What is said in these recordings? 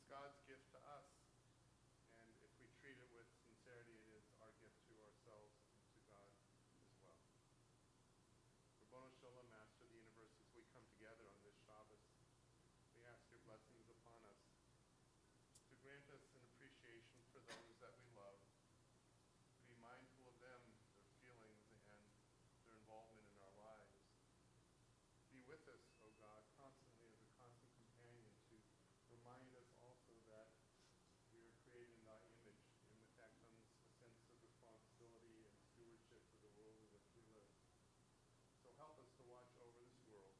God's gift to us. And if we treat it with sincerity, it is our gift to ourselves and to God as well. Rabbono Shalom, Master of the universe, as we come together on this Shabbos, we ask your blessings upon us to grant us an appreciation for those that we love, to be mindful of them, their feelings, and their involvement in our lives. Be with us, O God, constantly as a constant companion to remind us also that we are created in thy image, and with that comes a sense of responsibility and stewardship for the world in which we live. So help us to watch over this world,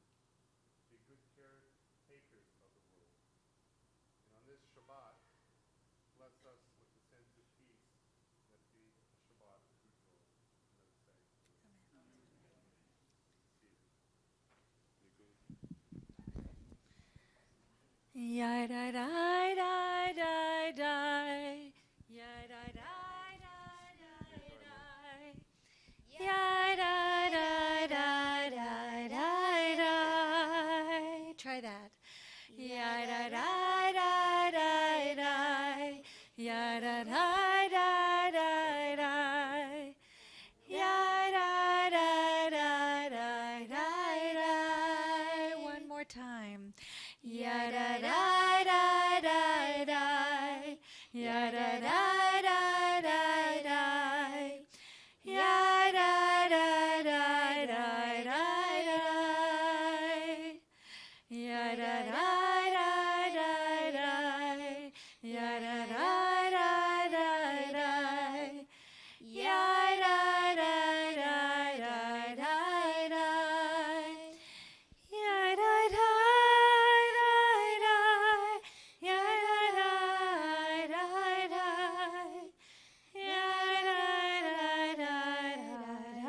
be good caretakers of the world. And on this Shabbat, bless us with a sense of peace. Let it be a Shabbat of good joy. Let us say. Amen. Ya da da da da da, ya da da da da, ya da da da da da. Try that. Ya da da da da da, ya da da da da da, ya da da da da da. One more time. Ya da da da da da, ya da da da da da, ya da da da da da, ya da da da da da, ya da da da da da, ya da da da da da. Ya da da da da, ya da da da da, ya da da da da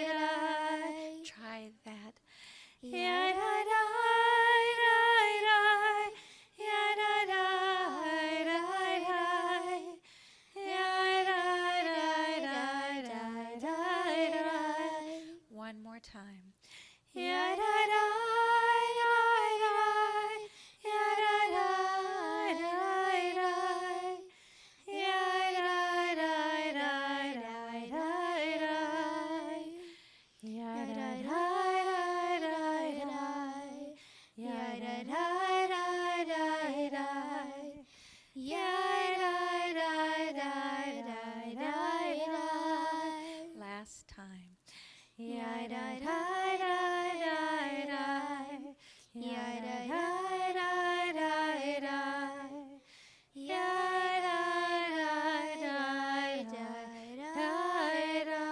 da. Try that. Ya da da da da, ya da da da da, ya da da da da da. One more time. Ya da da da da, ya da da da da, ya da da da da da, ya da da da da, ya da da da da, ya da da da da. Last time. Ya da da da da da, ya da da da da da, ya da da da da da.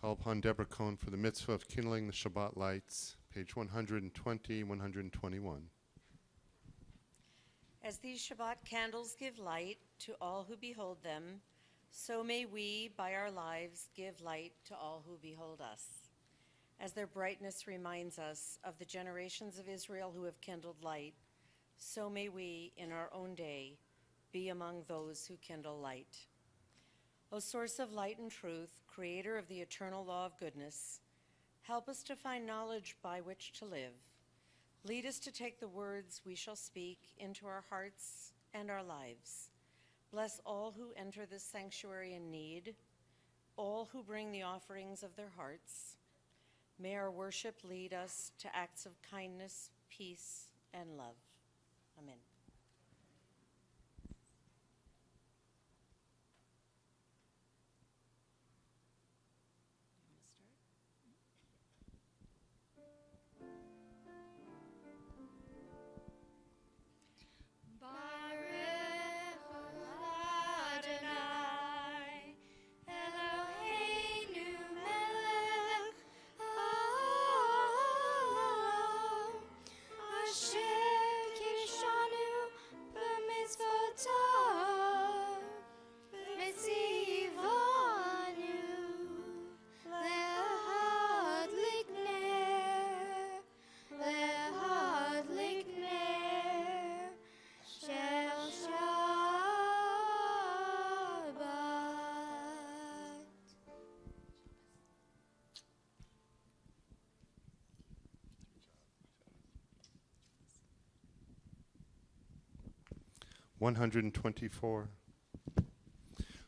Call upon Deborah Cohn for the mitzvah of kindling the Shabbat lights, page 120, 121. As these Shabbat candles give light to all who behold them, so may we, by our lives, give light to all who behold us. As their brightness reminds us of the generations of Israel who have kindled light, so may we, in our own day, be among those who kindle light. O source of light and truth, creator of the eternal law of goodness, help us to find knowledge by which to live. Lead us to take the words we shall speak into our hearts and our lives. Bless all who enter this sanctuary in need, all who bring the offerings of their hearts. May our worship lead us to acts of kindness, peace, and love. Amen. Baruch Adonai, Eloheinu melech haolam, asher kishanu 124.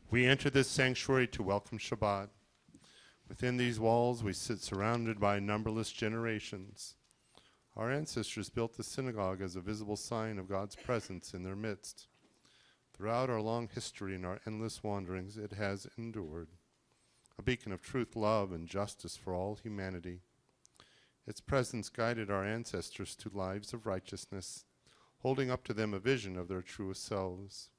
We enter this sanctuary to welcome Shabbat. Within these walls, we sit surrounded by numberless generations. Our ancestors built the synagogue as a visible sign of God's presence in their midst. Throughout our long history and our endless wanderings, it has endured, a beacon of truth, love, and justice for all humanity. Its presence guided our ancestors to lives of righteousness, holding up to them a vision of their truest selves.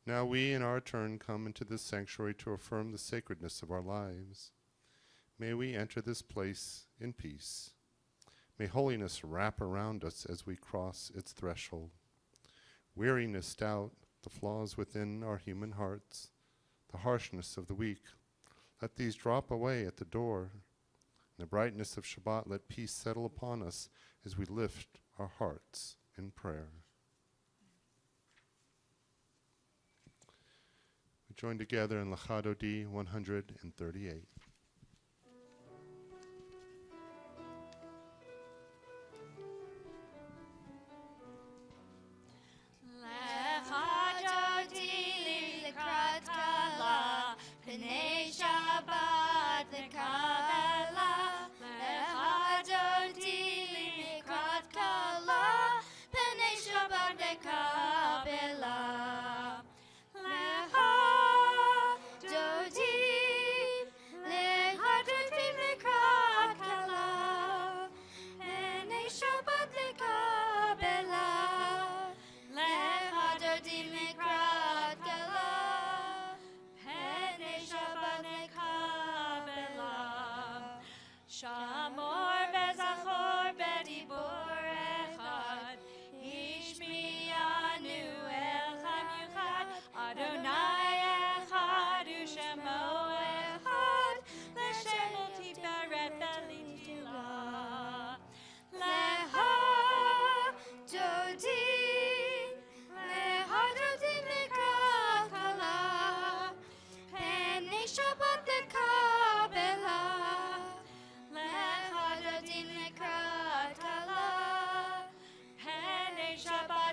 Now we, in our turn, come into this sanctuary to affirm the sacredness of our lives. May we enter this place in peace. May holiness wrap around us as we cross its threshold. Weariness, doubt, the flaws within our human hearts, the harshness of the weak, let these drop away at the door. In the brightness of Shabbat, let peace settle upon us as we lift our hearts in prayer. We join together in Lachado D 138. Shamor vezachor bedibor echad, Ishmiyanu elchad yuchad, Adonai echad u'shemo echad, L'shemo tiferet belitila. Leha dodim mikrat kala, Penei Shabbat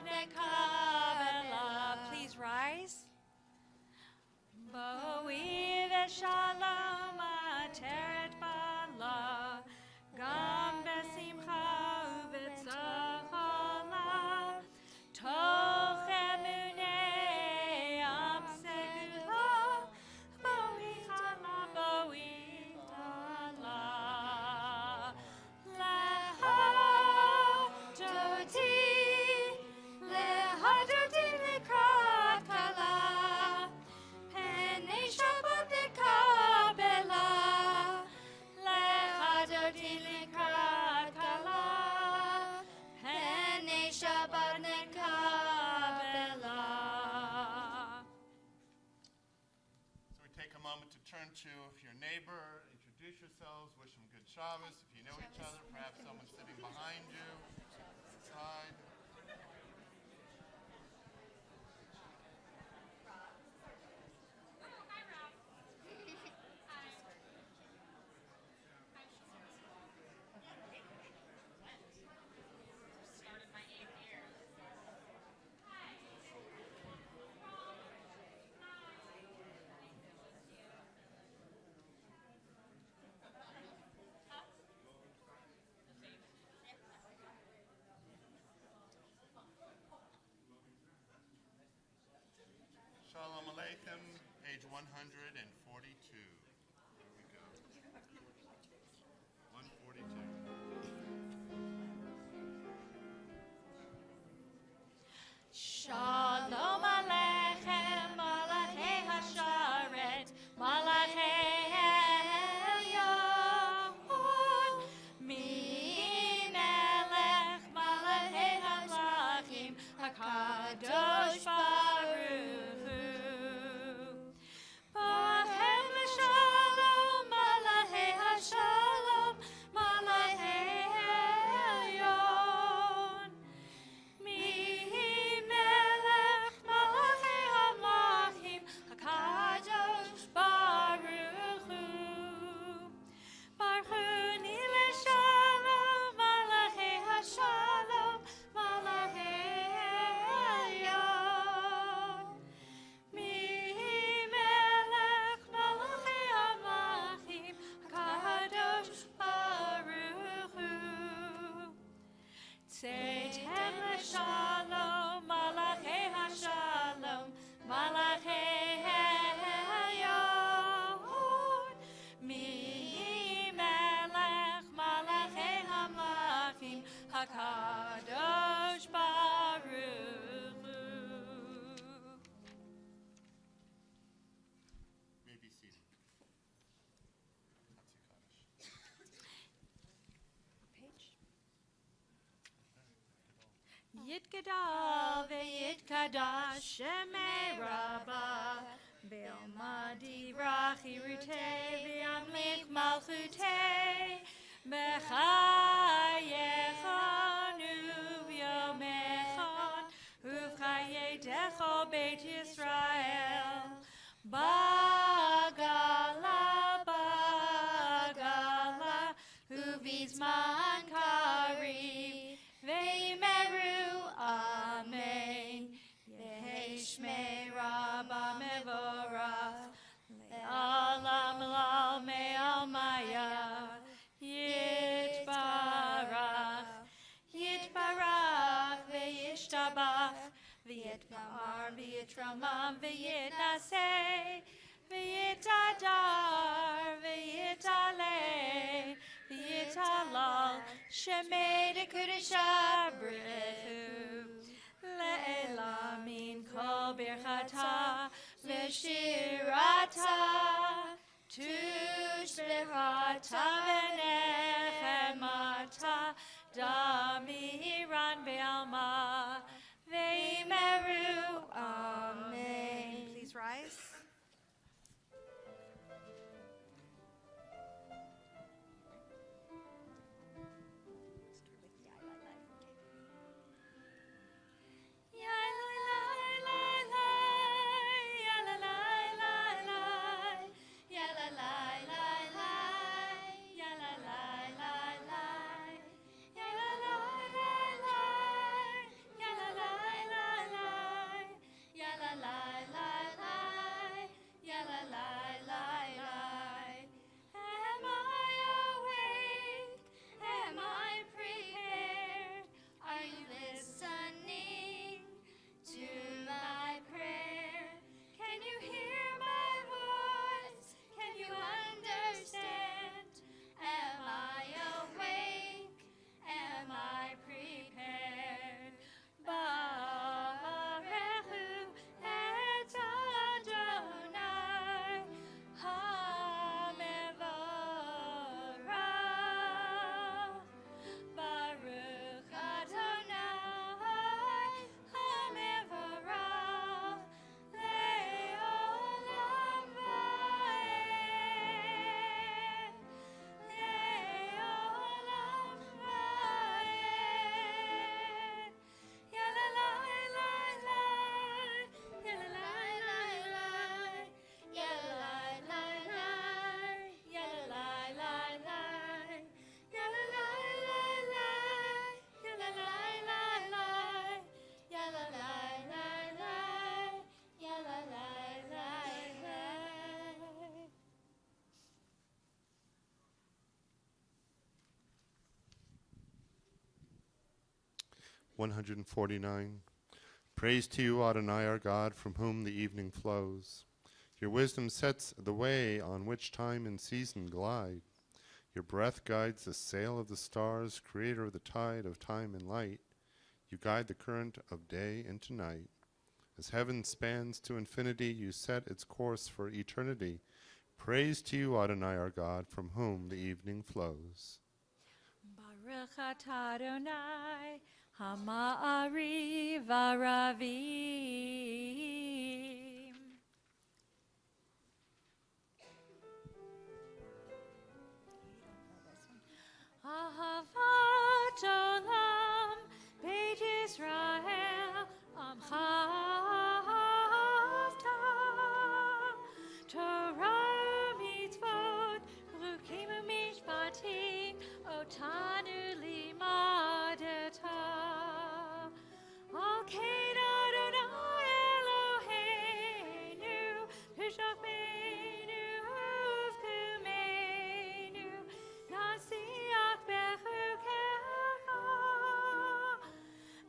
lekabela. Please rise. Bo'i v'shalom ateret bala, gam besimcha u'b'tzachala, toch emunei am segula, bo'i chala, bo'i tala. Leha dodi lekrat kala, Penei Shabbat lekabela. Leha dodi lekrat kala, Penei Shabbat lekabela. So we take a moment to turn to your neighbor, introduce yourselves, wish them good Shabbos. If you know each other, perhaps someone sitting behind you, side. Shalom Aleichem, page 142. Here we go. 142. Shalom Aleichem, Malachei Hasharet, Malachei Elyon, Mi-melech Malachei HaMelachim, HaKadosh Baruch Hu. Ba'achem l'shalom, Malachei Hashalom, Malachei season. Yitgadal ve'yitkadash shemei Rabbah ve'almadi rachi rutei ve'amlich malchutei b'chayechon u'v'yomechon u'v'chayedecho beit Yisrael bagala bagala u'v'zman kari ve'imeru amen yehi shmei Rabbah mevorach le'alam lal me'al maya yitbarach yitbarach ve'yishtabach ve'yitmar ve'yitramam ve'yitnaseh ve'yitadar ve'yitaleh ve'yitalal shemei dekudesha brechu le'elamin kol birchata v'shirata tushbirata v'nechemata damiran be'alma ve'imeru amen. Please rise. Am I awake? Am I prepared? Are you listening to my prayer? Can you hear my voice? Can you understand? Am I awake? Am I prepared? Barechu et Adonai HaMevorach. Baruch Adonai HaMevorach le'olam va'ed le'olam va'ed Yalalai lai lai Yalalai lai lai Yalalai lai lai Yalalai lai lai Yalalai lai lai Yalalai lai lai Yalalai lai lai Yalalai lai lai 149. Praise to you, Adonai, our God, from whom the evening flows. Your wisdom sets the way on which time and season glide. Your breath guides the sail of the stars, creator of the tide of time and light. You guide the current of day into night. As heaven spans to infinity, you set its course for eternity. Praise to you, Adonai, our God, from whom the evening flows. Baruch atah Adonai Hama'ari v'aravim. Ahavat olam Beit Yisrael Amcha ahavta Torah u'mitzvot Chukim u'mishpatim Otanu limadeta Al Kain Adonai Eloheinu Tishachmeinu uvkumeinu Nasiach bechukecha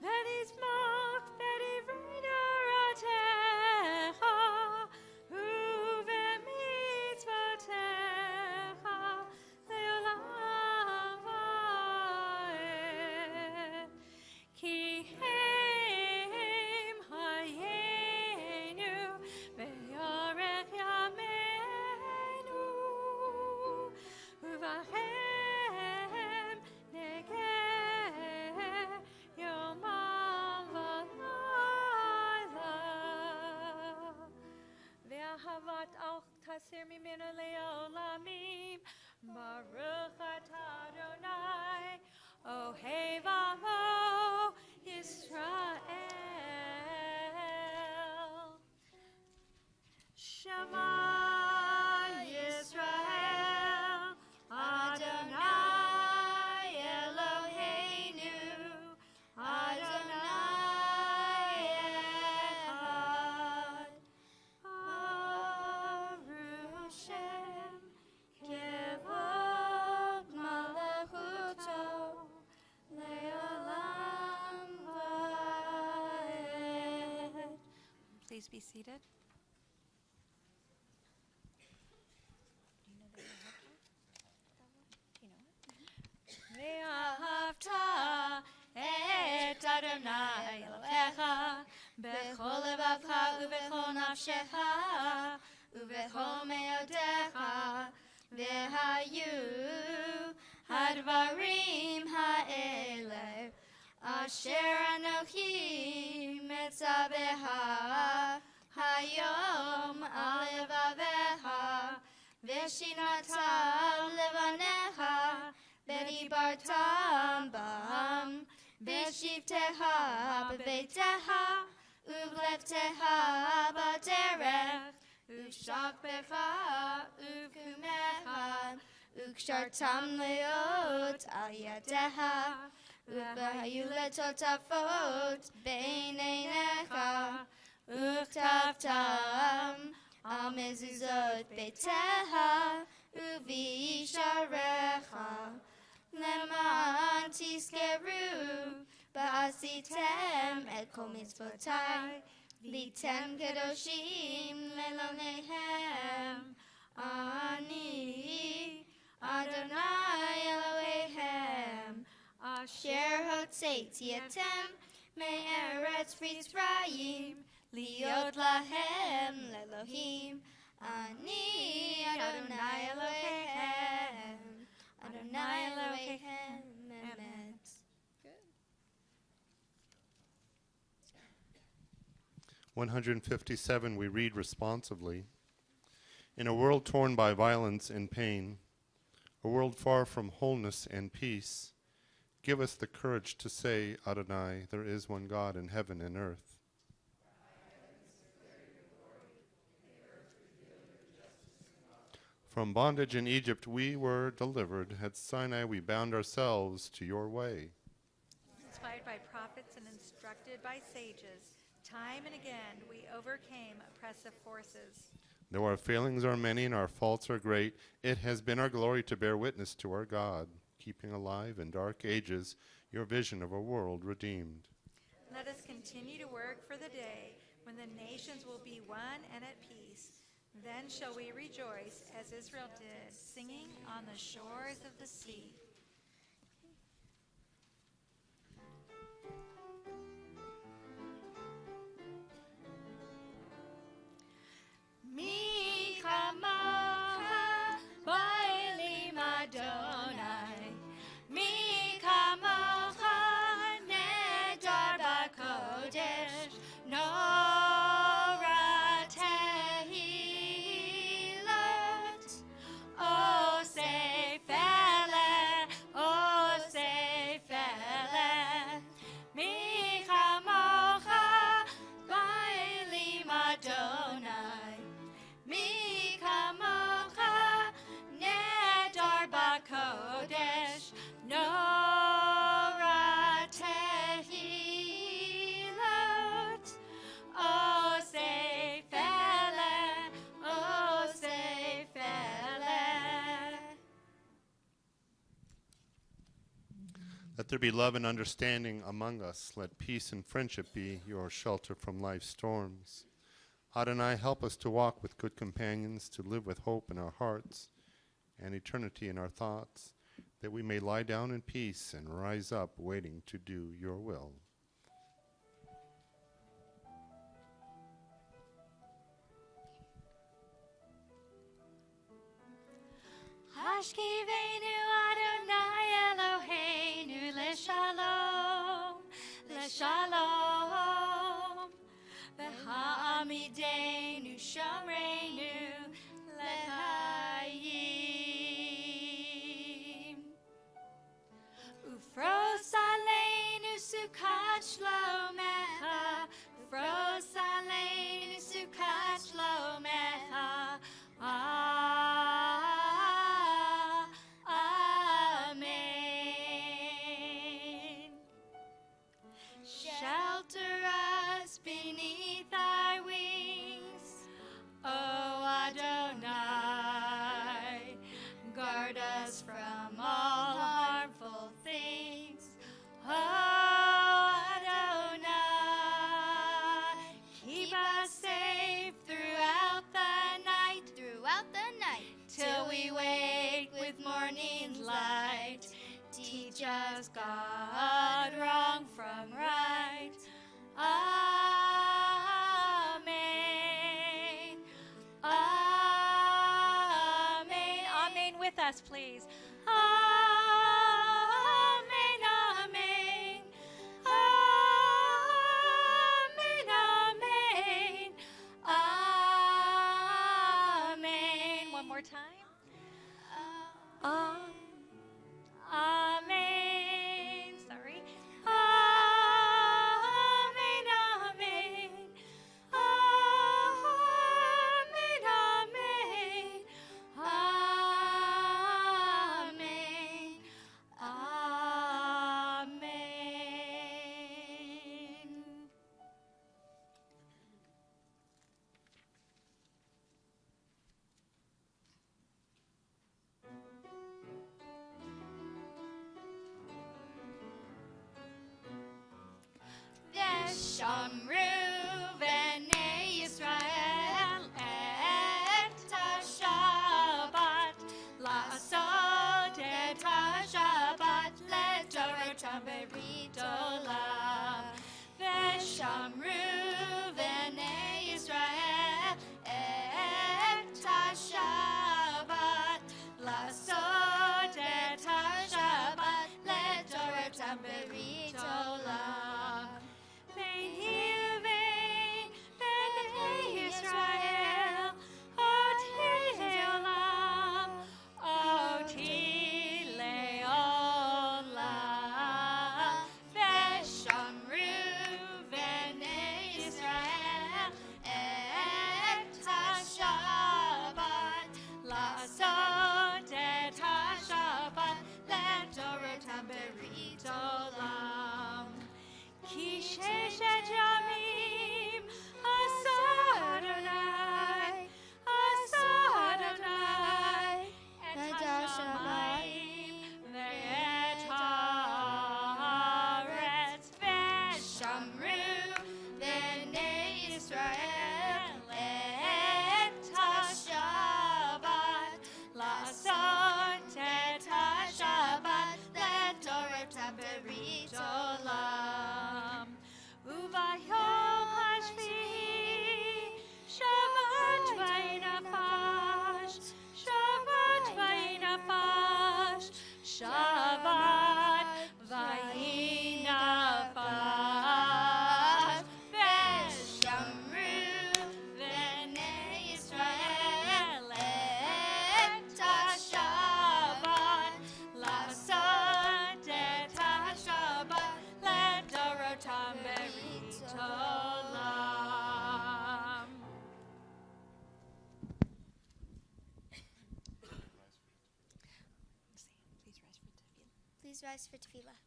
V'nizmach b'divrei toratecha U'v'mitzvotecha le'olam va'ed Ki hem hayenu ve'yorech ahavat al tasir mimenu leolamim. Baruch atah Adonai, Ohev Amo Yisrael. Shema Yisrael, Adonai Eloheinu, Adonai Echad. Baruch Shem Kevod Malachuto Le'olam Va'ed. Please be seated. ואהבת את אדוני אלוהיך בכל לבבך ובכל נפשך ובכל מאודיך, והיו הדברים האלה אשר אנוכי מצווך היום על לבביך, ושיננת לבניך ודיברת בם בשבתך בביתך ובלבתך בדרך ובשכבך ובקומך וקשרתם להיות על ידיך והיו לטוטפות בין עיניך וכתבתם על מזוזות ביתך ובישעריך למען תזכרו ועשיתם את כל מצוותיי ליתם קדושים לאלוהיהם. אני אדוני אלוהיהם אשר הוצאתי אתם מארץ מצרים להיות להם לאלוהים. אני אדוני אלוהיהם, אדוני אלוהיהם אמת. Good. 157, we read responsively. In a world torn by violence and pain, a world far from wholeness and peace, give us the courage to say, Adonai, there is one God in heaven and earth. From bondage in Egypt we were delivered. At Sinai we bound ourselves to your way. Inspired by prophets and instructed by sages, time and again we overcame oppressive forces. Though our failings are many and our faults are great, it has been our glory to bear witness to our God, keeping alive in dark ages your vision of a world redeemed. Let us continue to work for the day when the nations will be one and at peace. Then shall we rejoice as Israel did, singing on the shores of the sea. Mi chamocha ba'elim Adonai, mi chamocha nedar b'kodesh, Nora tehilot, O seifele, mi chamocha ba'elim Adonai, mi chamocha nedar b'kodesh, Nora tehilot, O seifele, Let there be love and understanding among us. Let peace and friendship be your shelter from life's storms. Adonai, help us to walk with good companions, to live with hope in our hearts and eternity in our thoughts, that we may lie down in peace and rise up waiting to do your will. Hashkivenu Adonai Eloheinu leshalom, leshalom. V'ha'amidenu shamreinu just God, wrong from right. Amen. Amen. Amen with us, please. Amen. Amen. Amen. Amen. Amen. One more time. Amen. Sorry. Amen. Amen. Amen. Amen. Amen. Amen. Veshamru v'nei Yisrael et ha-Shabbat la'asot et ha-Shabbat le'toratam berit olam. Veshamru v'nei Yisrael et ha-Shabbat la'asot et ha-Shabbat le'toratam berit olam. Shabbat v'yinafash v'shamru v'nei Yisrael et ha-Shabbat la'asot et ha-Shabbat le'dorotam berit olam. Please rise for tefillah.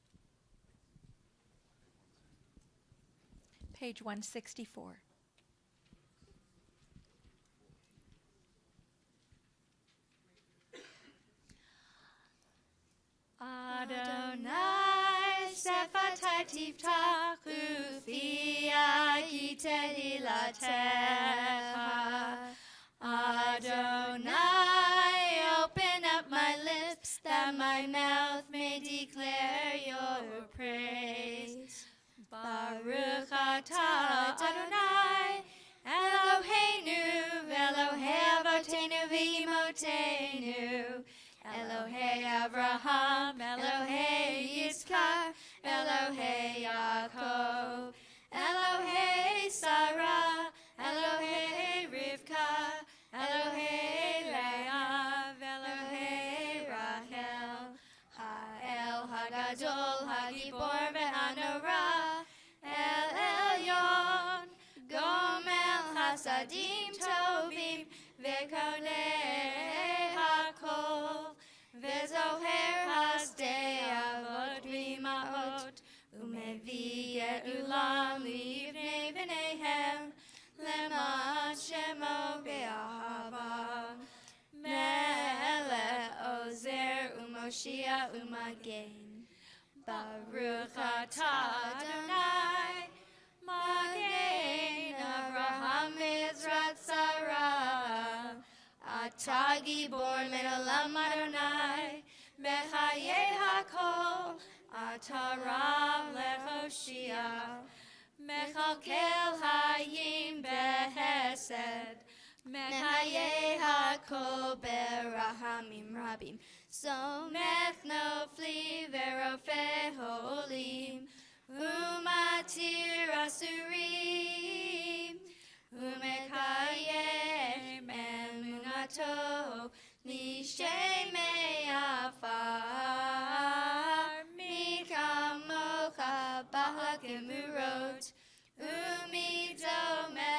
Page 164. Adonai sefatai tiftach ufi agite ilatecha. Adonai, open up my lips that my mouth may declare your praise. Baruch atah Adonai, Eloheinu, Elohei Avotenu v'Imotenu, Elohei Avraham, Elohei Yitzchak, Elohei Yaakov, Elohei Sarah, Elohei Rivka, Elohei Leah, Elohei Rachel, Ha'el Hagadol, Hagibor ve'Hanora, El Elyon, Gomel Hasadim Tovim, Ve'konei Hakol, Ve'zoher Hasdei Avot v'Imaot, Umevi Ge'ulam livnei v'neihem, Leman Shemo be'ahava, Melech Ozer u'Moshia u'Magen. Baruch atah Adonai, Magen Avraham Ezrat Sarah. Atah Gibor min olam Adonai, בחיי הכל, אתה רב להושיע. מכלכל חיים בחסד, מחיי הכל ברחמים רבים. סומך נופלים ורופא חולים, ומתיר אסורים, ומקיים אמונתו לשמי עפר. מי כמוך בהגמורות, ומדומה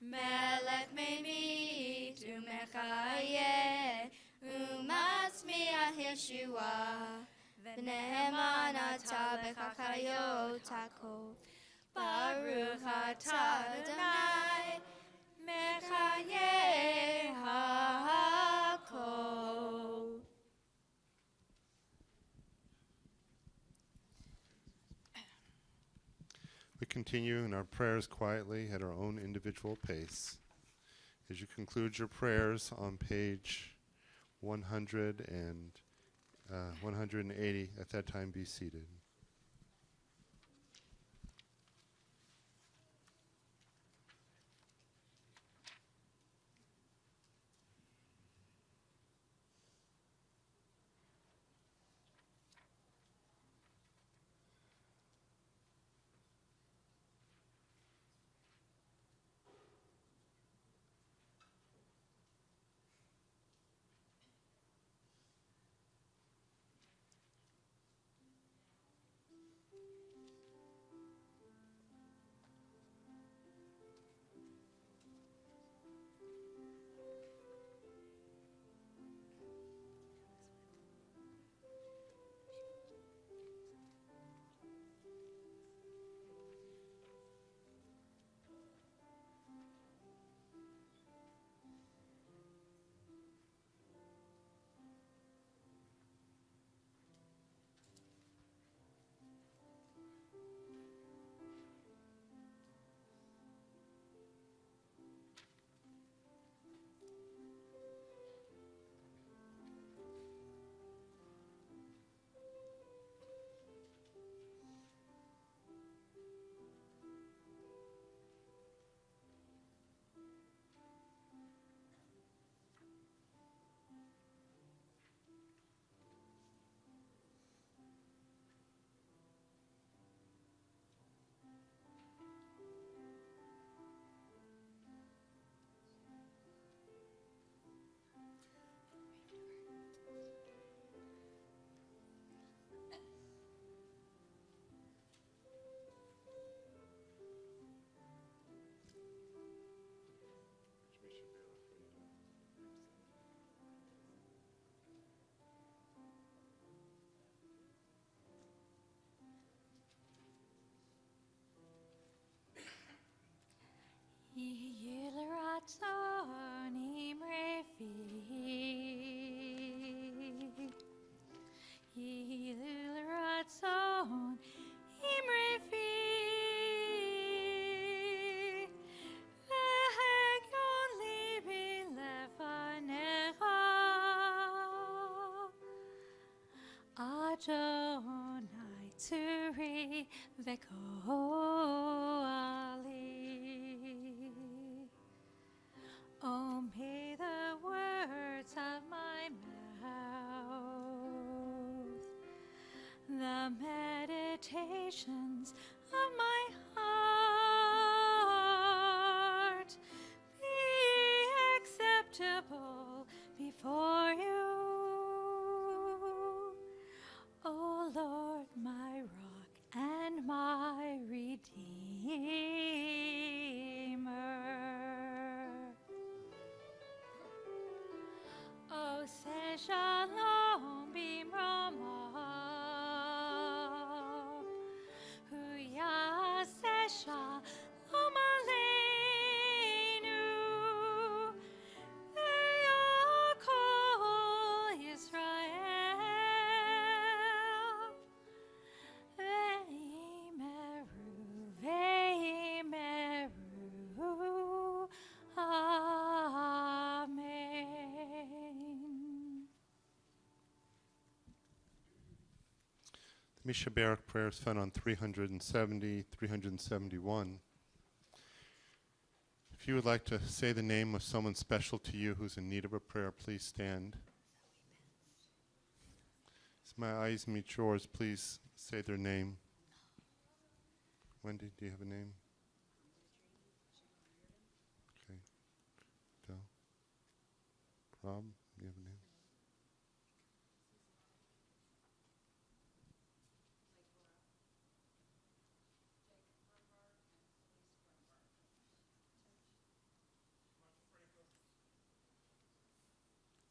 מלך ממית ומחיה, ומצמיח ישועה. ונאמן אתה בחיות הכל, ברוך אתה אדוני מחיי הכל. We continue in our prayers quietly at our own individual pace. As you conclude your prayers on page 100 and 180, at that time be seated. יהי לרצון אמרי פי, יהי לרצון אמרי פי, והגיון ליבי לפניך, אדוני צורי וגואלי. Oh, may the words of my mouth, the meditations of my heart be acceptable before you, O Lord, my rock and my redeemer. Oh, say shalom bimromav, hu yaseh shalom aleinu, Misha Barak prayer is found on 370, 371. If you would like to say the name of someone special to you who's in need of a prayer, please stand. As my eyes meet yours, please say their name. Wendy, do you have a name? Okay. Del? Rob, do you have a name?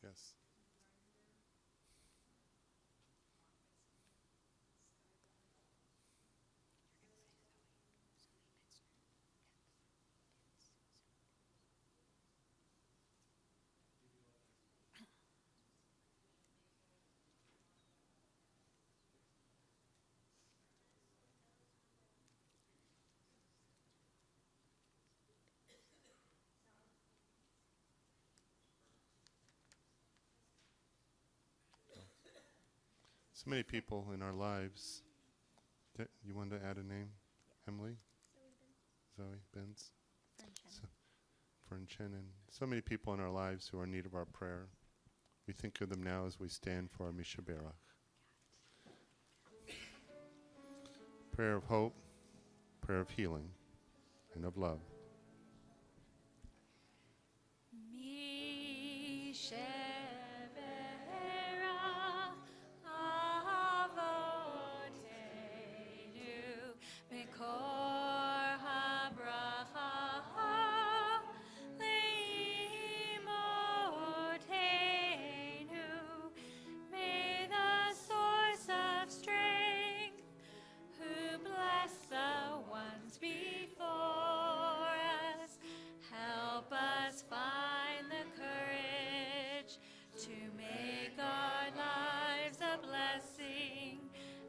Yes. So many people in our lives. You want to add a name? Emily? Zoe Benz? Fern Chen. And so many people in our lives who are in need of our prayer. We think of them now as we stand for our Misha Barak. Prayer of hope, prayer of healing, and of love. May the source of strength, who bless the ones before us, help us find the courage to make our lives a blessing,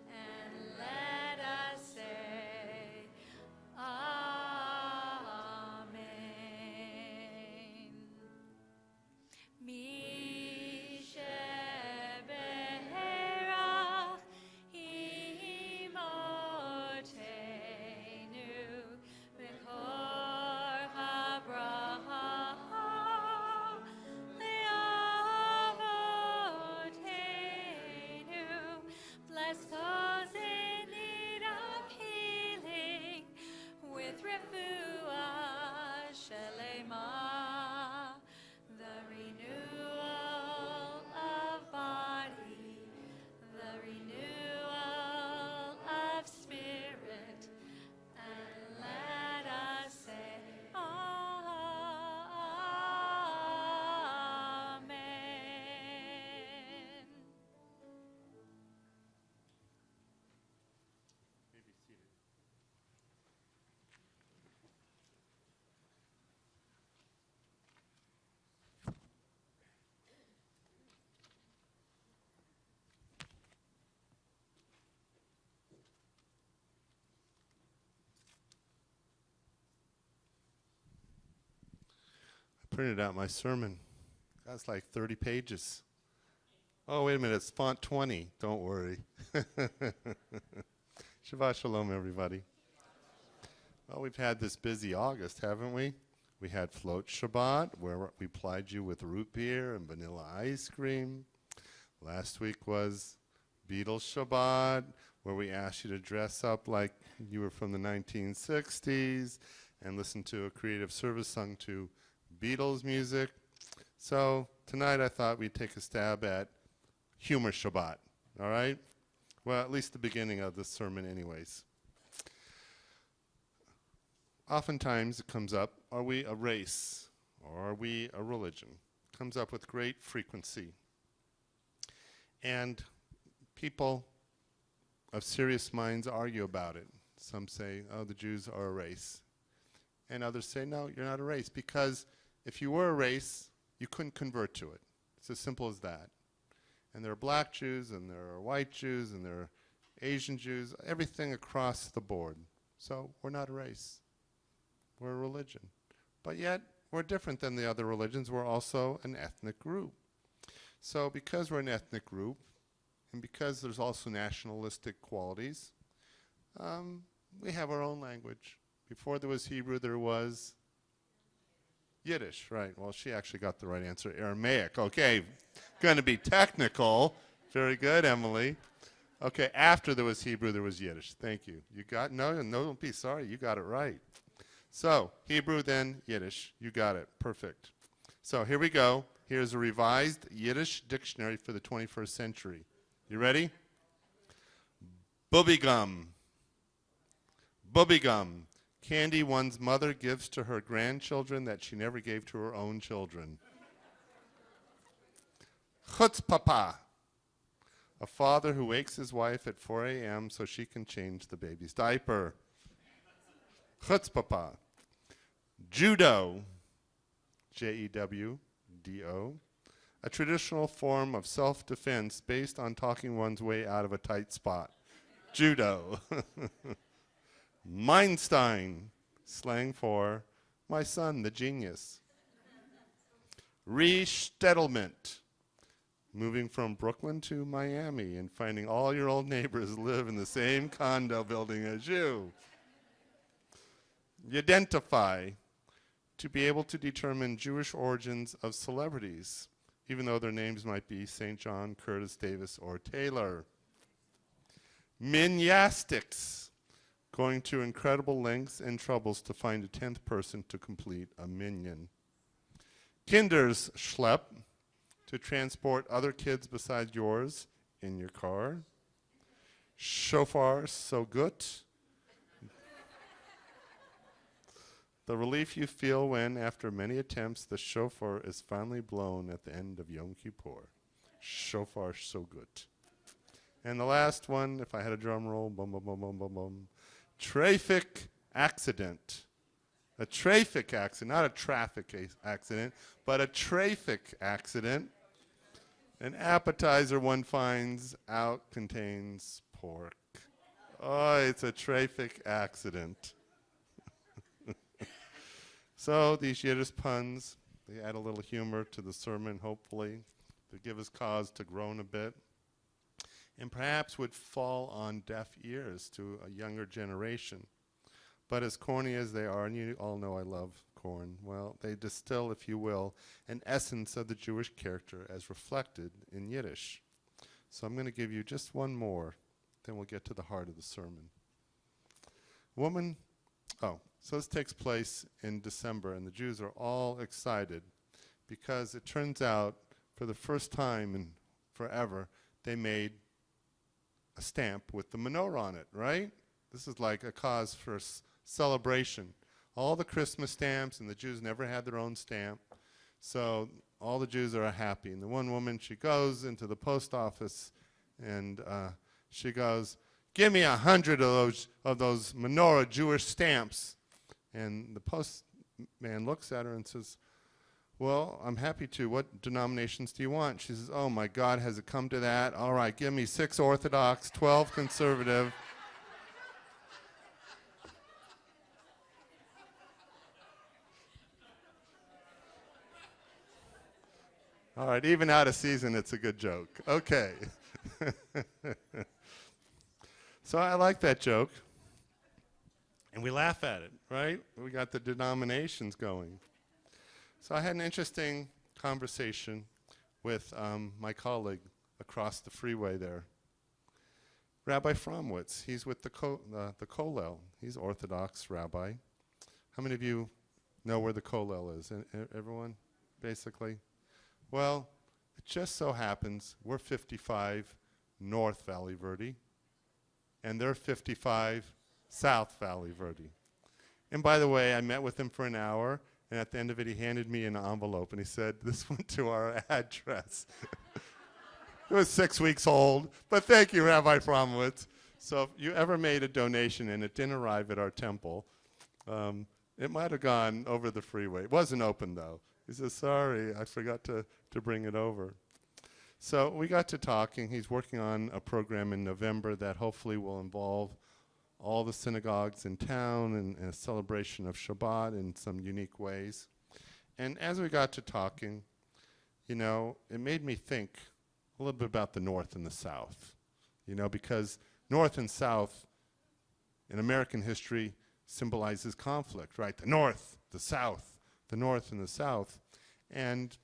and let us say, Amen. Misheberach imotenu v'kor habraha le'avotenu. Bless those in need of healing with refuah shelema, the renewal of body, the renewal of spirit, and let us say, Amen. Maybe seated. I printed out my sermon. That's like 30 pages. Oh, wait a minute, it's font 20. Don't worry. Shabbat Shalom, everybody. Well, we've had this busy August, haven't we? We had Float Shabbat, where we plied you with root beer and vanilla ice cream. Last week was Beatles Shabbat, where we asked you to dress up like you were from the 1960s and listen to a creative service sung to Beatles music. So tonight I thought we'd take a stab at Humor Shabbat, all right? Well, at least the beginning of the sermon anyways. Oftentimes it comes up, are we a race or are we a religion? It comes up with great frequency. And people of serious minds argue about it. Some say, oh, the Jews are a race. And others say, no, you're not a race, because if you were a race, you couldn't convert to it. It's as simple as that. And there are black Jews, and there are white Jews, and there are Asian Jews, everything across the board. So we're not a race. We're a religion. But yet, we're different than the other religions. We're also an ethnic group. So because we're an ethnic group, And because there's also nationalistic qualities, we have our own language. Before there was Hebrew, there was Yiddish, right? Well, she actually got the right answer. Aramaic. Okay, going to be technical. Very good, Emily. Okay, after there was Hebrew, there was Yiddish. Thank you. You got, no, don't be sorry. You got it right. So, Hebrew, then Yiddish. You got it. Perfect. So, here we go. Here's a revised Yiddish dictionary for the 21st century. You ready? Bubblegum. Bubblegum. Candy one's mother gives to her grandchildren that she never gave to her own children. Chutzpah. A father who wakes his wife at 4 a.m. so she can change the baby's diaper. Chutzpah. Judo. J-E-W-D-O. A traditional form of self-defense based on talking one's way out of a tight spot. Judo. Meinstein, slang for my son, the genius. Resettlement, moving from Brooklyn to Miami and finding all your old neighbors live in the same condo building as you. Identify, to be able to determine Jewish origins of celebrities, even though their names might be St. John, Curtis Davis, or Taylor. Miniastics, going to incredible lengths and troubles to find a 10th person to complete a minion. Kinders schlepp, to transport other kids besides yours in your car. Shofar so good. The relief you feel when, after many attempts, the shofar is finally blown at the end of Yom Kippur. Shofar so good. And the last one, if I had a drum roll, bum, bum, bum, bum, bum, bum. Traffic accident. A traffic accident, not a traffic accident, but a traffic accident. An appetizer one finds out contains pork. Oh, it's a traffic accident. So these Yiddish puns, they add a little humor to the sermon, hopefully. They give us cause to groan a bit. And perhaps would fall on deaf ears to a younger generation. But as corny as they are, and you all know I love corn, well, they distill, if you will, an essence of the Jewish character as reflected in Yiddish. So I'm going to give you just one more, then we'll get to the heart of the sermon. So this takes place in December, and the Jews are all excited because it turns out, for the first time in forever, they made a stamp with the menorah on it, right? This is like a cause for celebration. All the Christmas stamps, and the Jews never had their own stamp, so all the Jews are happy. And the one woman, she goes into the post office, and she goes, "Give me 100 of those menorah Jewish stamps." And the postman looks at her and says, "Well, I'm happy to. What denominations do you want?" She says, "Oh my God, has it come to that? All right, give me 6 Orthodox, 12 conservative." All right, even out of season, it's a good joke. Okay. So I like that joke. And we laugh at it, right? We got the denominations going. So I had an interesting conversation with my colleague across the freeway there, Rabbi Fromwitz. He's with the Kollel. He's Orthodox rabbi. How many of you know where the Kollel is? Everyone, basically? Well, it just so happens we're 55 North Valley Verde, and they're 55 South Valley Verde. And by the way, I met with him for an hour, and at the end of it, he handed me an envelope, and he said, "This went to our address." It was 6 weeks old, but thank you, Rabbi Fromwitz. So if you ever made a donation and it didn't arrive at our temple, it might have gone over the freeway. It wasn't open, though. He says, "Sorry, I forgot to bring it over." So we got to talking. He's working on a program in November that hopefully will involve all the synagogues in town and a celebration of Shabbat in some unique ways. And as we got to talking, you know, it made me think a little bit about the North and the South. You know, because North and South in American history symbolizes conflict, right? The North, the South, the North and the South. And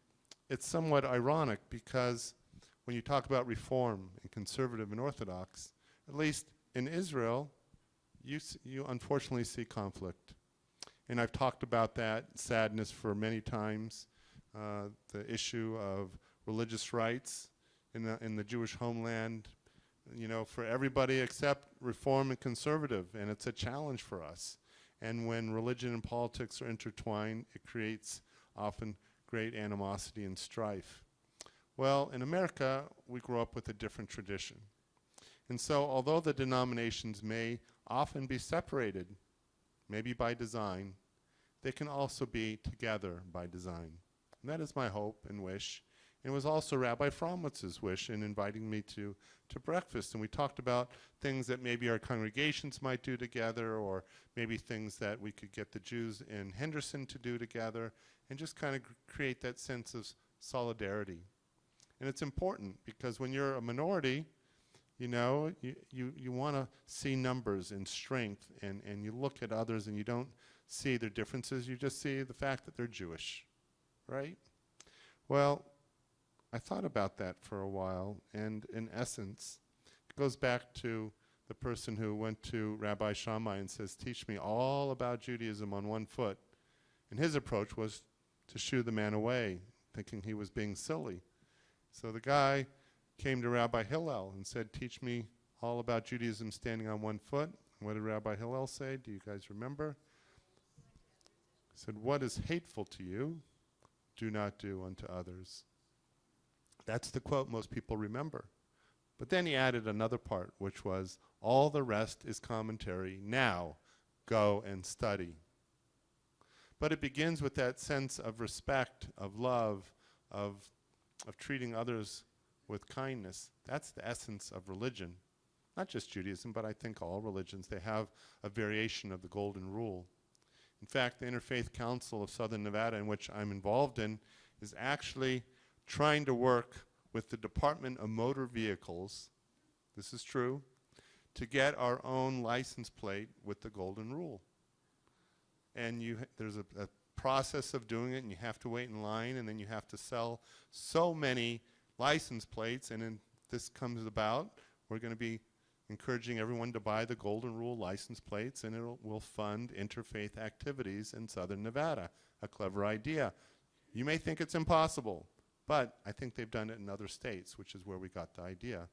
it's somewhat ironic because when you talk about Reform and Conservative and Orthodox, at least in Israel, you unfortunately see conflict. And I've talked about that sadness for many times, the issue of religious rights in the Jewish homeland, you know, for everybody except Reform and Conservative, and it's a challenge for us. And when religion and politics are intertwined, it creates often great animosity and strife. Well, in America, we grew up with a different tradition. And so, although the denominations may often be separated, maybe by design, they can also be together by design. And that is my hope and wish. And it was also Rabbi Fromwitz's wish in inviting me to breakfast. And we talked about things that maybe our congregations might do together, or maybe things that we could get the Jews in Henderson to do together, and just kind of create that sense of solidarity. And it's important because when you're a minority, you know, you want to see numbers and strength, and you look at others and you don't see their differences, you just see the fact that they're Jewish, right? Well, I thought about that for a while, and in essence, it goes back to the person who went to Rabbi Shammai and says, teach me all about Judaism on one foot. And his approach was to shoo the man away, thinking he was being silly. So the guy came to Rabbi Hillel and said, teach me all about Judaism standing on one foot. And what did Rabbi Hillel say? Do you guys remember? He said, what is hateful to you, do not do unto others. That's the quote most people remember. But then he added another part, which was, all the rest is commentary. Now, go and study. But it begins with that sense of respect, of love, of treating others with kindness. That's the essence of religion. Not just Judaism, but I think all religions. They have a variation of the Golden Rule. In fact, the Interfaith Council of Southern Nevada, in which I'm involved in, is actually trying to work with the Department of Motor Vehicles, this is true, to get our own license plate with the Golden Rule. And there's a process of doing it, and you have to wait in line, and then you have to sell so many license plates, and then this comes about. We're going to be encouraging everyone to buy the Golden Rule license plates, and will fund interfaith activities in Southern Nevada. A clever idea. You may think it's impossible, but I think they've done it in other states, which is where we got the idea.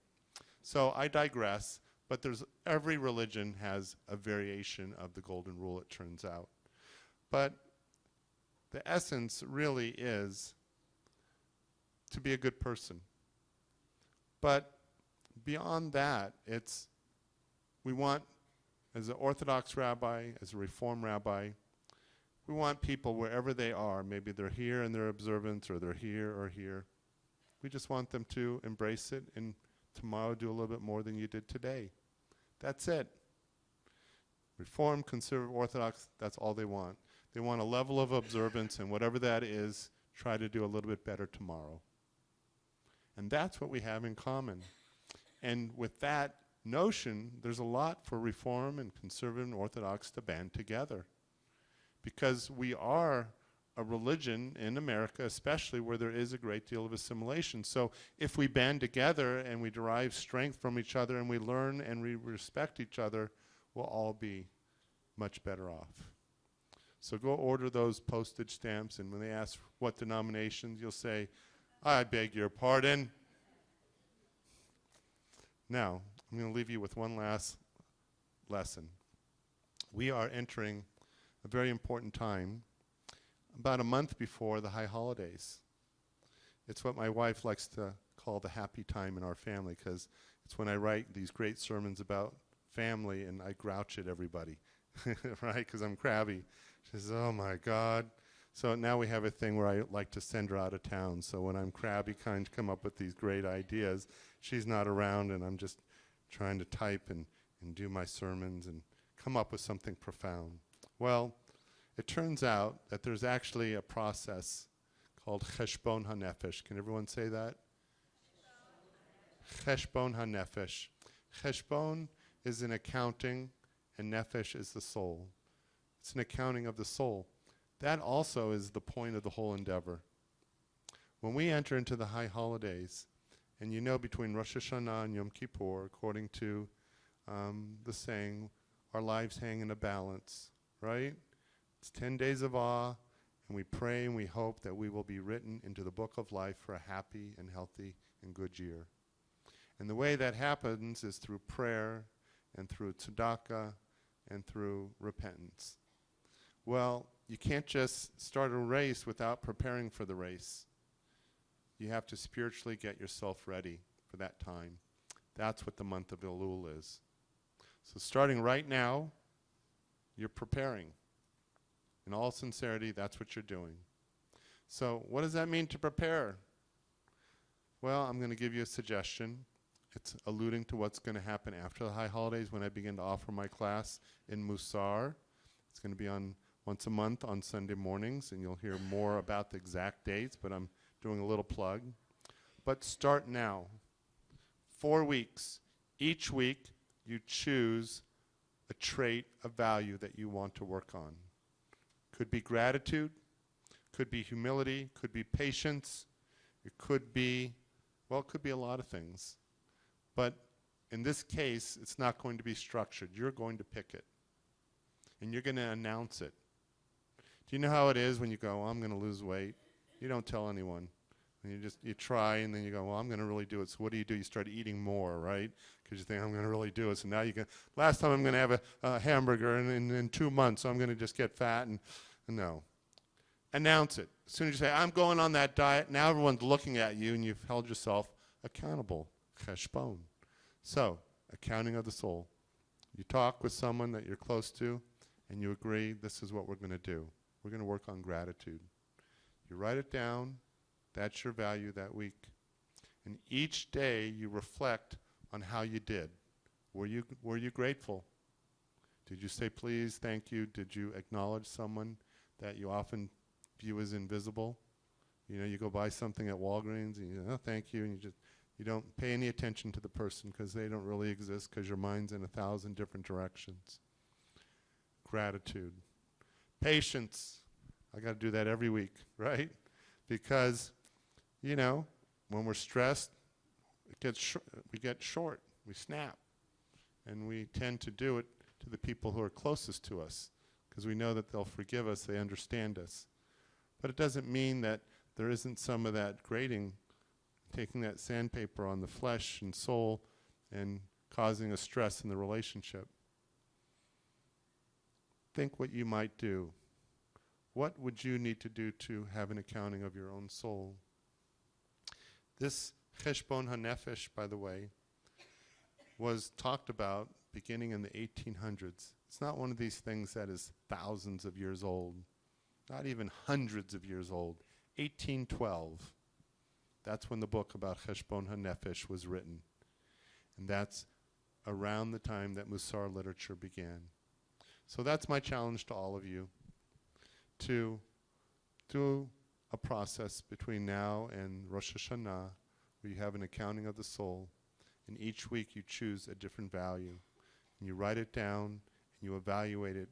So I digress, but every religion has a variation of the Golden Rule, it turns out. But the essence really is to be a good person. But beyond that, we want, as an Orthodox rabbi, as a Reform rabbi, we want people wherever they are, maybe they're here in their observance, or they're here or here. We just want them to embrace it and tomorrow do a little bit more than you did today. That's it. Reform, Conservative, Orthodox, that's all they want. They want a level of observance, and whatever that is, try to do a little bit better tomorrow. And that's what we have in common. And with that notion, there's a lot for Reform and Conservative and Orthodox to band together. Because we are a religion in America, especially where there is a great deal of assimilation. So if we band together and we derive strength from each other and we learn and we respect each other, we'll all be much better off. So go order those postage stamps, and when they ask what denominations, you'll say, I beg your pardon. Now, I'm going to leave you with one last lesson. We are entering a very important time, about a month before the high holidays. It's what my wife likes to call the happy time in our family, because it's when I write these great sermons about family and I grouch at everybody, right, because I'm crabby. She says, oh my God. So now we have a thing where I like to send her out of town. So when I'm crabby, kind of come up with these great ideas, she's not around, and I'm just trying to type and do my sermons and come up with something profound. Well, it turns out that there's actually a process called cheshbon hanefesh. Can everyone say that? Cheshbon HaNefesh. Cheshbon is an accounting, and nefesh is the soul. It's an accounting of the soul. That also is the point of the whole endeavor. When we enter into the high holidays, and you know between Rosh Hashanah and Yom Kippur, according to the saying, our lives hang in a balance, right? It's 10 days of awe, and we pray and we hope that we will be written into the book of life for a happy and healthy and good year. And the way that happens is through prayer and through tzedakah and through repentance. Well, you can't just start a race without preparing for the race. You have to spiritually get yourself ready for that time. That's what the month of Elul is. So starting right now, you're preparing. In all sincerity, that's what you're doing. So what does that mean to prepare? Well, I'm going to give you a suggestion. It's alluding to what's going to happen after the high holidays when I begin to offer my class in Musar. It's going to be on once a month on Sunday mornings, and you'll hear more about the exact dates, but I'm doing a little plug. But start now. 4 weeks. Each week, you choose a trait of value that you want to work on. Could be gratitude, could be humility, could be patience, it could be, well, it could be a lot of things. But in this case, it's not going to be structured. You're going to pick it. And you're going to announce it. Do you know how it is when you go, I'm going to lose weight? You don't tell anyone. And you try, and then you go, well, I'm going to really do it. So what do? You start eating more, right? Because you think, I'm going to really do it. So now you can, last time I'm going to have a hamburger in 2 months, so I'm going to just get fat. And no. Announce it. As soon as you say, I'm going on that diet, now everyone's looking at you, and you've held yourself accountable. Cheshbon. So, accounting of the soul. You talk with someone that you're close to, and you agree, this is what we're going to do. We're going to work on gratitude. You write it down. That's your value that week. And each day you reflect on how you did. Were you grateful? Did you say please, thank you? Did you acknowledge someone that you often view as invisible? You know, you go buy something at Walgreens and you go, oh, thank you, and you don't pay any attention to the person because they don't really exist because your mind's in 1,000 different directions. Gratitude. Patience. I got to do that every week, right? Because, you know, when we're stressed, we get short, we snap. And we tend to do it to the people who are closest to us because we know that they'll forgive us, they understand us. But it doesn't mean that there isn't some of that grating, taking that sandpaper on the flesh and soul and causing a stress in the relationship. Think what you might do. What would you need to do to have an accounting of your own soul? This Cheshbon HaNefesh, by the way, was talked about beginning in the 1800s. It's not one of these things that is thousands of years old, not even hundreds of years old. 1812. That's when the book about Cheshbon HaNefesh was written. And that's around the time that Musar literature began. So that's my challenge to all of you, to do a process between now and Rosh Hashanah where you have an accounting of the soul, and each week you choose a different value. And you write it down, and you evaluate it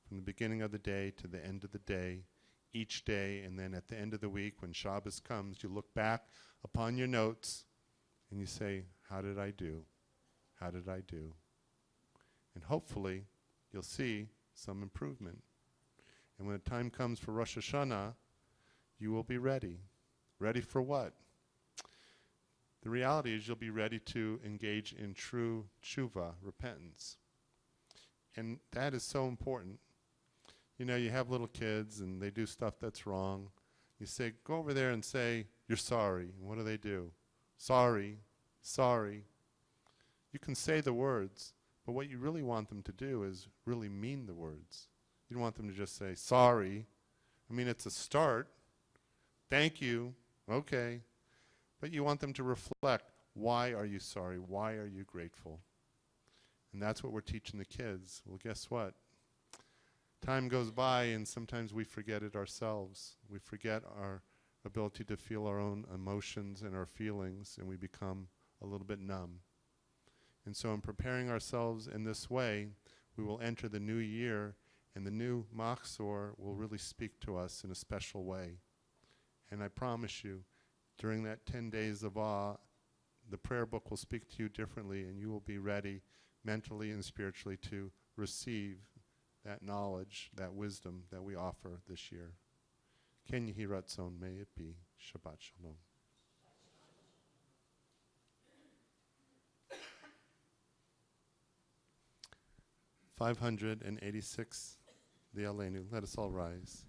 from the beginning of the day to the end of the day, each day, and then at the end of the week when Shabbos comes, you look back upon your notes and you say, how did I do? How did I do? And hopefully you'll see some improvement. And when the time comes for Rosh Hashanah, you will be ready. Ready for what? The reality is you'll be ready to engage in true tshuva, repentance. And that is so important. You know, you have little kids and they do stuff that's wrong. You say, go over there and say, you're sorry. And what do? Sorry, sorry. You can say the words, but what you really want them to do is really mean the words. You don't want them to just say, sorry. I mean, it's a start. Thank you. Okay. But you want them to reflect, why are you sorry? Why are you grateful? And that's what we're teaching the kids. Well, guess what? Time goes by and sometimes we forget it ourselves. We forget our ability to feel our own emotions and our feelings, and we become a little bit numb. And so in preparing ourselves in this way, we will enter the new year, and the new Machzor will really speak to us in a special way. And I promise you, during that 10 days of awe, the prayer book will speak to you differently, and you will be ready mentally and spiritually to receive that knowledge, that wisdom that we offer this year. Ken Yehi Ratzon, may it be. Shabbat Shalom. (586) the Aleinu. Let us all rise.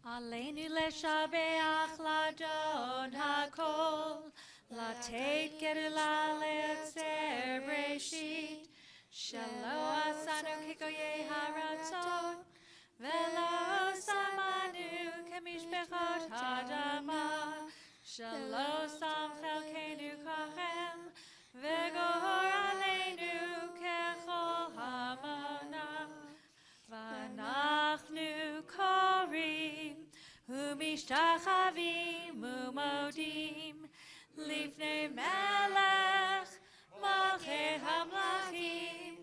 Aleinu leshabeach ladon hakol, latet gerula le'etzer breshit, shelo asanu kikoye haratzon, velo samanu kemishpechot hadama, shelo sam chelkenu kachem, vegor aleinu kechol hamana. V'anachnu korim u'mishtachavim u'modim lifnei melech malchei hamlachim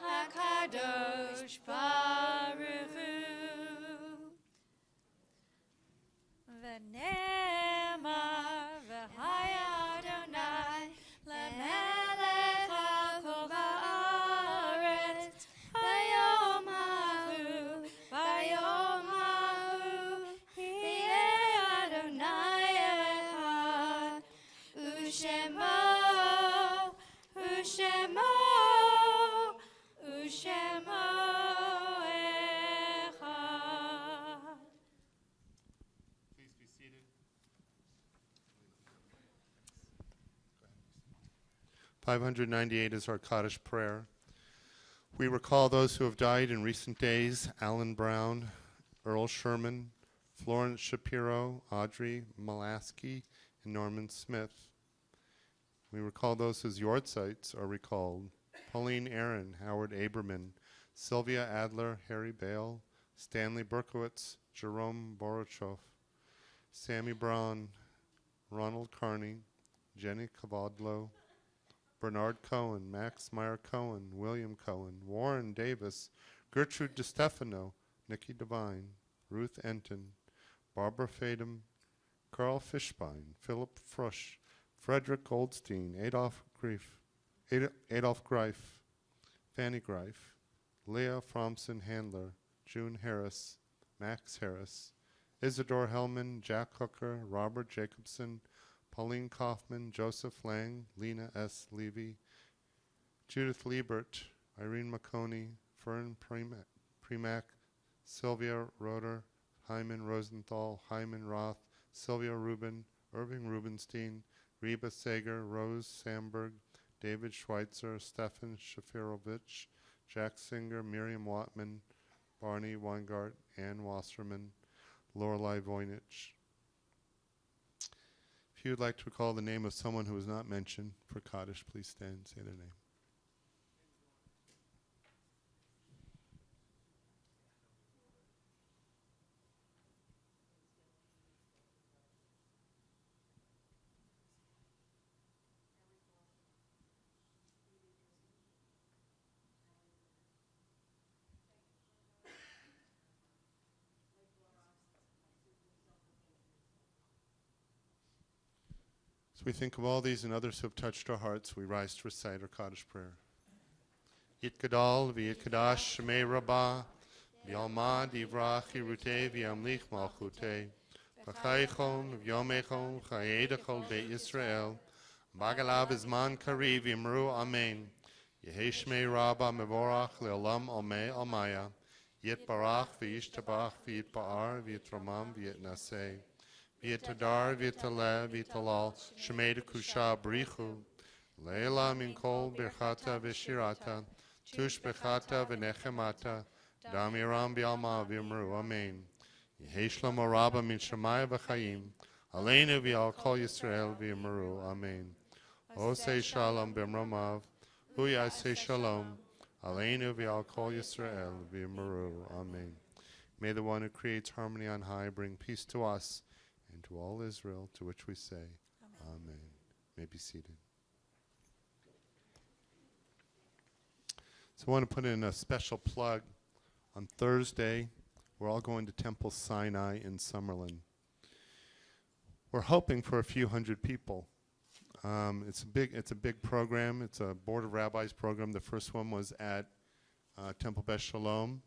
hakadosh baruch hu. V'nemar v'haya Adonai lemelech hakol ha'aretz bayom hahu yeh Adonai echad u'shemo echad. Please be seated. 598 is our Kaddish prayer. We recall those who have died in recent days: Alan Brown, Earl Sherman, Florence Shapiro, Audrey Molaski, and Norman Smith. We recall those whose yortzites are recalled: Pauline Aaron, Howard Aberman, Sylvia Adler, Harry Bale, Stanley Berkowitz, Jerome Borochov, Sammy Braun, Ronald Carney, Jenny Cavadlo, Bernard Cohen, Max Meyer Cohen, William Cohen, Warren Davis, Gertrude DeStefano, Nikki Devine, Ruth Enton, Barbara Fadum, Carl Fishbein, Philip Frush, Frederick Goldstein, Adolf Greif, Fanny Greif, Leah Fromson Handler, June Harris, Max Harris, Isidore Hellman, Jack Hooker, Robert Jacobson, Pauline Kaufman, Joseph Lang, Lena S. Levy, Judith Liebert, Irene McConey, Fern Premack, Sylvia Roeder, Hyman Rosenthal, Hyman Roth, Sylvia Rubin, Irving Rubenstein, Reba Sager, Rose Samberg, David Schweitzer, Stefan Shafirovich, Jack Singer, Miriam Watman, Barney Weingart, Ann Wasserman, Lorelei Voynich. If you would like to recall the name of someone who was not mentioned for Kaddish, please stand and say their name. As we think of all these and others who have touched our hearts, we rise to recite our Kaddish prayer. Yitkadal v'yitkadash shemei rabbah v'yalmad yivrach yirutei v'yamlich malchutei v'chaychom v'yomechom v'chayedachol beit Yisrael b'agalav izman kariv yimru amen Yehi shmei rabbah mevorach le'olam omei almaya yitbarach v'yishtabach v'yitba'ar v'yitramam v'yitnaseh V'yitadar v'yitaleh v'yitalal shemei dekusha brichu Leila min kol birchata v'shirata tush bechata v'nechemata damiram b'alma v'yamru amen Yehi shlomo rabba min shamaya v'chayim aleinu v'al kol Yisrael v'yamru amen Osei shalom b'mromav hu yasei shalom aleinu v'al kol Yisrael v'yamru amen May the one who creates harmony on high bring peace to us and to all Israel, to which we say, Amen. May be seated. So I want to put in a special plug. On Thursday, we're all going to Temple Sinai in Summerlin. We're hoping for a few hundred people. It's a big program. It's a Board of Rabbis program. The first one was at Temple Beth Shalom,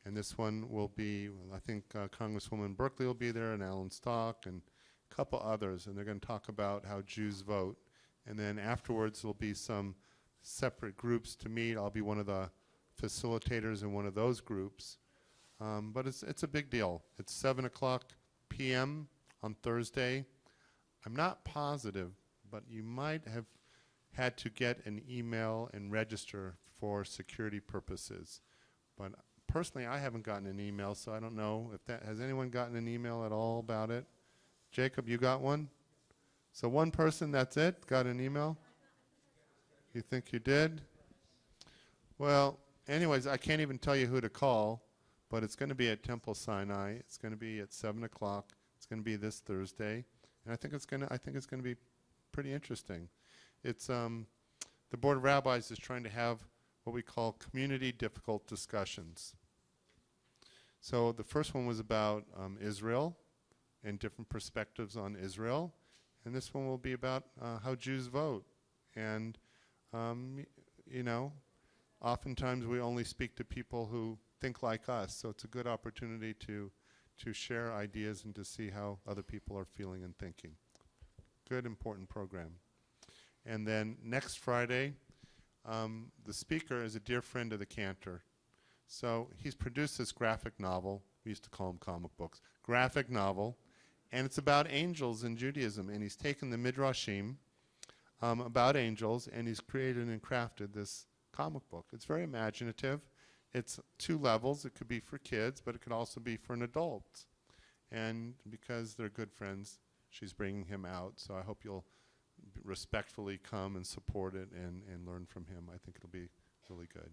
and this one will be, I think Congresswoman Berkeley will be there, and Alan Stock, and a couple others, and they're going to talk about how Jews vote. And then afterwards, there'll be some separate groups to meet. I'll be one of the facilitators in one of those groups. But it's a big deal. It's 7 o'clock p.m. on Thursday. I'm not positive, but you might have had to get an email and register for security purposes. But personally, I haven't gotten an email, so I don't know if that, has anyone gotten an email at all about it? Jacob, you got one? So one person, that's it, got an email? You think you did? Well, anyways, I can't even tell you who to call, but it's going to be at Temple Sinai. It's going to be at 7 o'clock. It's going to be this Thursday, and I think it's going to be pretty interesting. It's the Board of Rabbis is trying to have what we call community difficult discussions. So the first one was about Israel and different perspectives on Israel, and this one will be about how Jews vote. And you know, oftentimes we only speak to people who think like us, so it's a good opportunity to share ideas and to see how other people are feeling and thinking. Good, important program. And then next Friday, the speaker is a dear friend of the cantor. So he's produced this graphic novel. We used to call them comic books. Graphic novel. And it's about angels in Judaism. And he's taken the Midrashim about angels, and he's created and crafted this comic book. It's very imaginative. It's 2 levels. It could be for kids, but it could also be for an adult. And because they're good friends, she's bringing him out. So I hope you'll respectfully come and support it and learn from him. I think it'll be really good.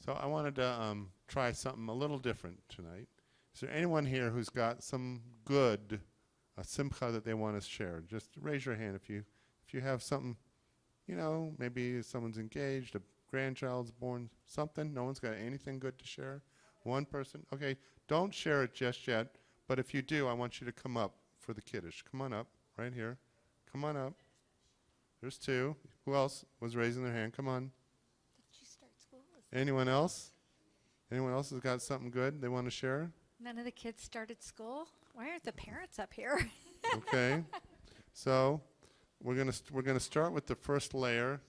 So I wanted to try something a little different tonight. Is there anyone here who's got some good simcha that they want to share? Just raise your hand if you have something, you know, maybe someone's engaged, a grandchild's born, something. No one's got anything good to share? One person? Okay, don't share it just yet, but if you do, I want you to come up for the Kiddush. Come on up, right here. Come on up. There's 2. Who else was raising their hand? Come on. Did you start school? Anyone else? Anyone else has got something good they want to share? None of the kids started school. Why aren't the parents up here? Okay. So we're gonna start with the first layer.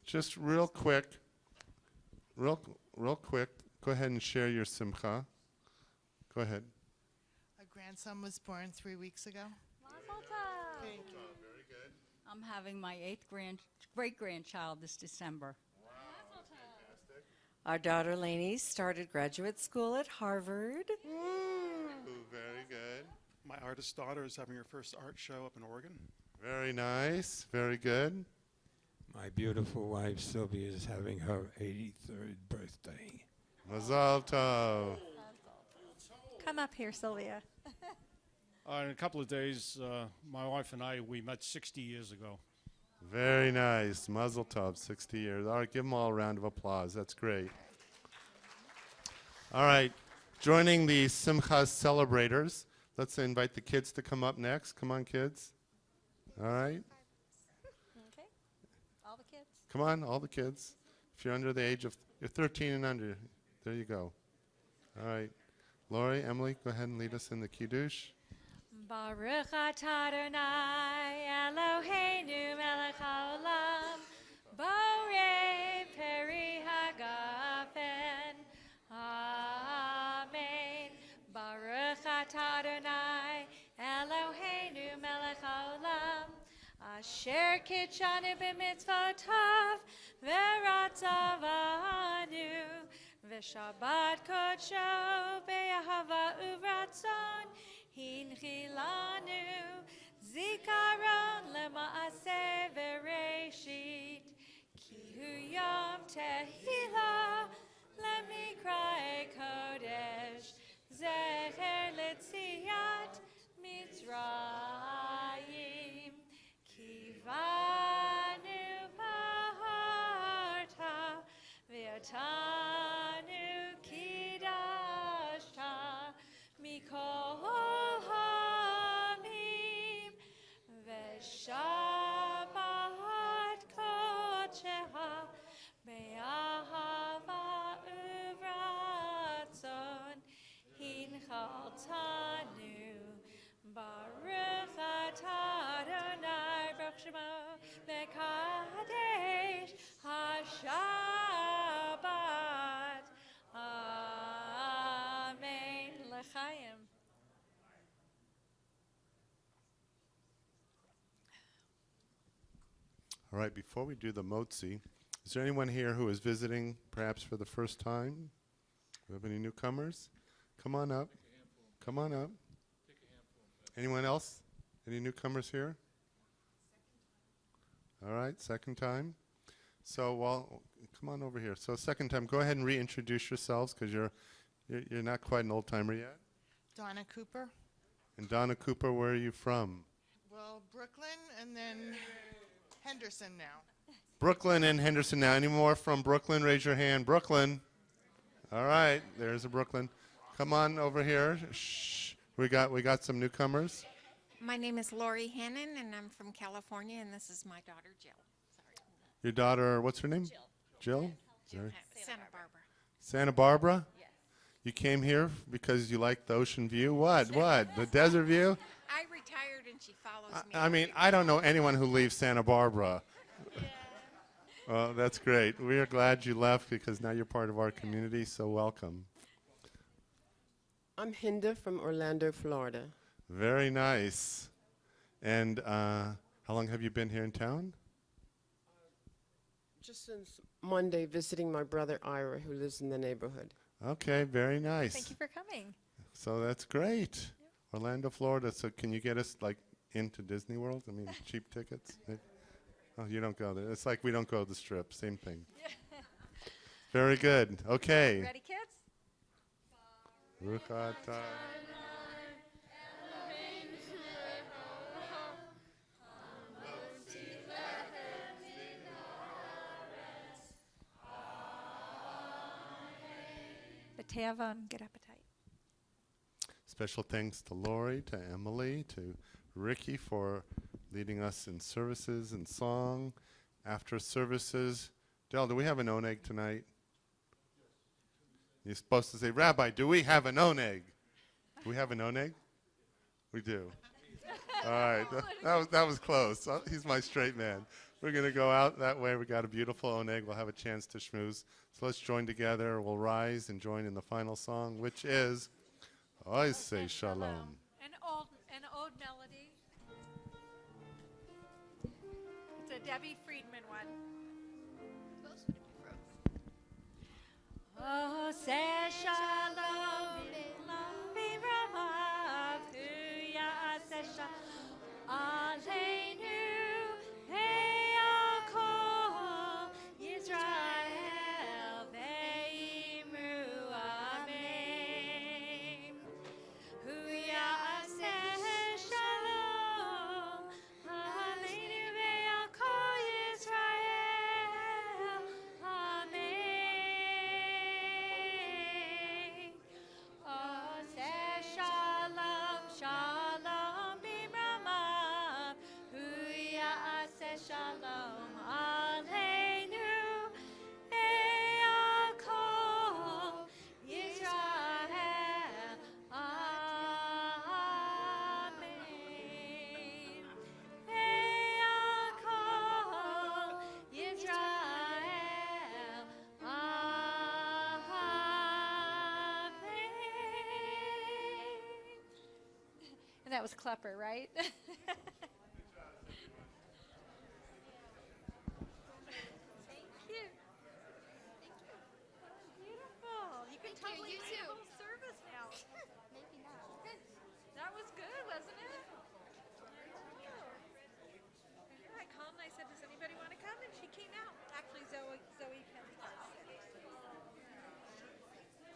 Just real quick. Real quick. Go ahead and share your simcha. Go ahead. A grandson was born 3 weeks ago. Mazel tov. Thank you. Very good. I'm having my 8th great-grandchild this December. Fantastic. Our daughter Lainey started graduate school at Harvard. Very good. My artist daughter is having her first art show up in Oregon. Very nice. Very good. My beautiful wife Sylvia is having her 83rd birthday. Mazal tov. Come up here, Sylvia. In a couple of days, my wife and I, we met 60 years ago. Very nice. Mazel tov, 60 years. All right, give them all a round of applause. That's great. All right, joining the Simcha celebrators, let's invite the kids to come up next. Come on, kids. All right. Okay. All the kids. Come on, all the kids. If you're under the age of, you're 13 and under, there you go. All right. Lori, Emily, go ahead and lead us in the Kiddush. Baruch atah Adonai Eloheinu melech haolam borei peri hagafen. Amen. Baruch atah Adonai Eloheinu melech haolam asher kitshanu b'mitzvotav v'ratzavanu v'shabbat kodsho be'ahava uvratzon Hinchilanu zikaron lema'aseh v'reishit ki hu yom tehila lemikra kodesh. Otanu kidashta mikol hamim veshabat kocheha be'ahava uvratzon hinchaltanu baruch atah Adonai baruch shemo mekadesh hashabbat amen l'chaim. All right, before we do the motzi, is there anyone here who is visiting perhaps for the first time? Do we have any newcomers? Come on up. Come on up. Anyone else? Any newcomers here? All right, second time. So, well, come on over here. So, second time, go ahead and reintroduce yourselves because you're not quite an old timer yet. Donna Cooper. And Donna Cooper, where are you from? Well, Brooklyn and then Henderson now. Brooklyn and Henderson now. Any more from Brooklyn? Raise your hand. Brooklyn. All right, there's a Brooklyn. Come on over here. Shh. We got some newcomers. My name is Lori Hannon, and I'm from California, and this is my daughter, Jill. Sorry. Your daughter, what's her name? Jill. Very- Santa Barbara. Santa Barbara? Yes. You came here because you like the ocean view? What? The desert view? I retired, and she follows me. I mean, I don't know anyone who leaves Santa Barbara. Well, that's great. We are glad you left because now you're part of our community, so welcome. I'm Hinda from Orlando, Florida. Very nice. And how long have you been here in town? Just since Monday, visiting my brother Ira, who lives in the neighborhood. Okay, very nice. Thank you for coming. So that's great. Yep. Orlando, Florida. So can you get us like into Disney World? I mean, cheap tickets? Oh, you don't go there. It's like we don't go to the Strip. Same thing. Very good. Okay. Ready, kids? B'teavon, good appetite. Special thanks to Lori, to Emily, to Ricky for leading us in services and song. After services, Del, do we have an oneg tonight? You're supposed to say, Rabbi, do we have an oneg? Do we have an oneg? We do. All right, that was close. He's my straight man. We're going to go out that way. We got a beautiful oneg. We'll have a chance to schmooze. So let's join together. We'll rise and join in the final song, which is I Say Shalom. An old melody. It's a Debbie Friedman one. Oh, say shalom, b'ramav, hu ya'aseh shalom aleinu, ve'yakol Yisrael ve'imru amen. Hu ya'aseh shalom aleinu, ve'yakol Yisrael amen. Oh, say shalom, shalom b'ramav, hu ya'aseh shalom aleinu, ve'yakol Yisrael amen. Ve'yakol Yisrael amen. And that was Klepper, right?